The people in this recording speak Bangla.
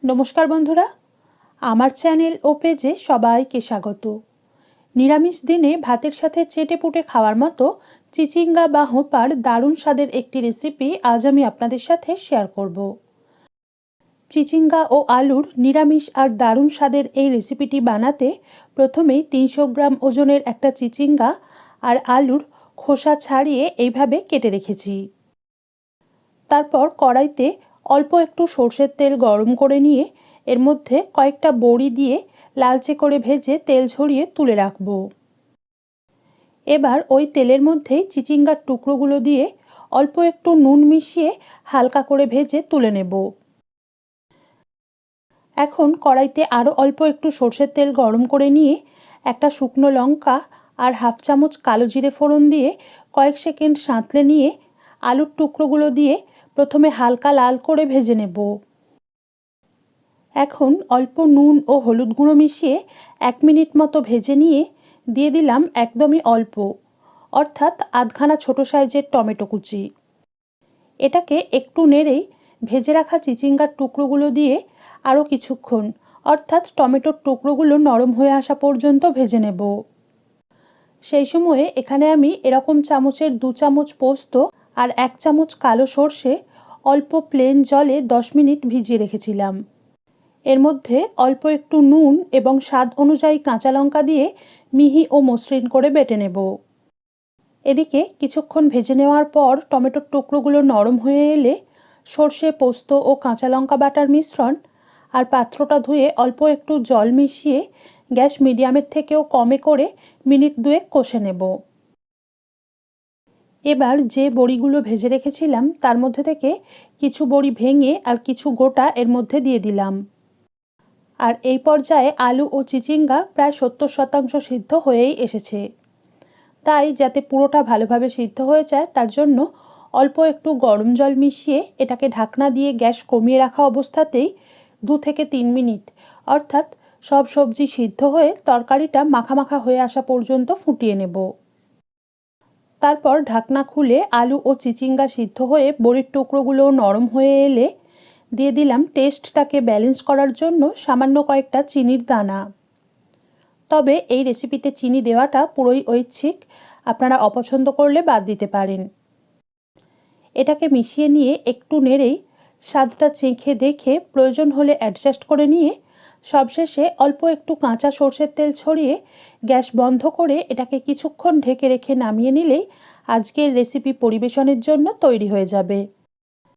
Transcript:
নমস্কার বন্ধুরা, আমার চ্যানেল ও পেজে সবাইকে স্বাগত। নিরামিষ দিনে ভাতের সাথে চেটেপুটে খাওয়ার মতো চিচিঙ্গা বা হোঁপার দারুণ স্বাদের একটি রেসিপি আজ আমি আপনাদের সাথে শেয়ার করব। চিচিঙ্গা ও আলুর নিরামিষ আর দারুণ স্বাদের এই রেসিপিটি বানাতে প্রথমেই 300 গ্রাম ওজনের একটা চিচিঙ্গা আর আলুর খোসা ছাড়িয়ে এইভাবে কেটে রেখেছি। তারপর কড়াইতে অল্প একটু সর্ষের তেল গরম করে নিয়ে এর মধ্যে কয়েকটা বড়ি দিয়ে লালচে করে ভেজে তেল ঝরিয়ে তুলে রাখব। এবার ওই তেলের মধ্যেই চিচিঙ্গার টুকরোগুলো দিয়ে অল্প একটু নুন মিশিয়ে হালকা করে ভেজে তুলে নেব। এখন কড়াইতে আরও অল্প একটু সর্ষের তেল গরম করে নিয়ে একটা শুকনো লঙ্কা আর হাফ চামচ কালো জিরে ফোড়ন দিয়ে কয়েক সেকেন্ড সাঁতলে নিয়ে আলুর টুকরোগুলো দিয়ে প্রথমে হালকা লাল করে ভেজে নেব। এখন অল্প নুন ও হলুদ গুঁড়ো মিশিয়ে 1 মিনিট মতো ভেজে নিয়ে দিয়ে দিলাম একদমই অল্প, অর্থাৎ আধখানা ছোট সাইজের টমেটো কুচি। এটাকে একটু নেড়েই ভেজে রাখা চিচিঙ্গার টুকরোগুলো দিয়ে আরও কিছুক্ষণ, অর্থাৎ টমেটোর টুকরোগুলো নরম হয়ে আসা পর্যন্ত ভেজে নেব। সেই সময়ে এখানে আমি এরকম চামচের 2 চামচ পোস্ত আর 1 চামচ কালো সর্ষে অল্প প্লেন জলে 10 মিনিট ভিজিয়ে রেখেছিলাম। এর মধ্যে অল্প একটু নুন এবং স্বাদ অনুযায়ী কাঁচা লঙ্কা দিয়ে মিহি ও মসৃণ করে বেটে নেব। এদিকে কিছুক্ষণ ভেজে নেওয়ার পর টমেটোর টুকরোগুলো নরম হয়ে এলে সর্ষে, পোস্ত ও কাঁচা লঙ্কা বাটার মিশ্রণ আর পাত্রটা ধুয়ে অল্প একটু জল মিশিয়ে গ্যাস মিডিয়ামের থেকেও কমে করে মিনিট 2 কষে নেব। এবার যে বড়িগুলো ভেজে রেখেছিলাম তার মধ্যে থেকে কিছু বড়ি ভেঙে আর কিছু গোটা এর মধ্যে দিয়ে দিলাম। আর এই পর্যায়ে আলু ও চিচিঙ্গা প্রায় 70% সিদ্ধ হয়েই এসেছে। তাই যাতে পুরোটা ভালোভাবে সিদ্ধ হয়ে যায় তার জন্য অল্প একটু গরম জল মিশিয়ে এটাকে ঢাকনা দিয়ে গ্যাস কমিয়ে রাখা অবস্থাতেই 2 থেকে 3 মিনিট, অর্থাৎ সব সবজি সিদ্ধ হয়ে তরকারিটা মাখা হয়ে আসা পর্যন্ত ফুটিয়ে নেব। তারপর ঢাকনা খুলে আলু ও চিচিঙ্গা সিদ্ধ হয়ে বড়ির টুকরোগুলো নরম হয়ে এলে দিয়ে দিলাম টেস্টটাকে ব্যালেন্স করার জন্য সামান্য কয়েকটা চিনির দানা। তবে এই রেসিপিতে চিনি দেওয়াটা পুরোই ঐচ্ছিক, আপনারা অপছন্দ করলে বাদ দিতে পারেন। এটাকে মিশিয়ে নিয়ে একটু নেড়েই স্বাদটা চেখে দেখে প্রয়োজন হলে অ্যাডজাস্ট করে নিয়ে সবশেষে অল্প একটু কাঁচা সর্ষের তেল ছড়িয়ে গ্যাস বন্ধ করে এটাকে কিছুক্ষণ ঢেকে রেখে নামিয়ে নিলেই আজকের রেসিপি পরিবেশনের জন্য তৈরি হয়ে যাবে।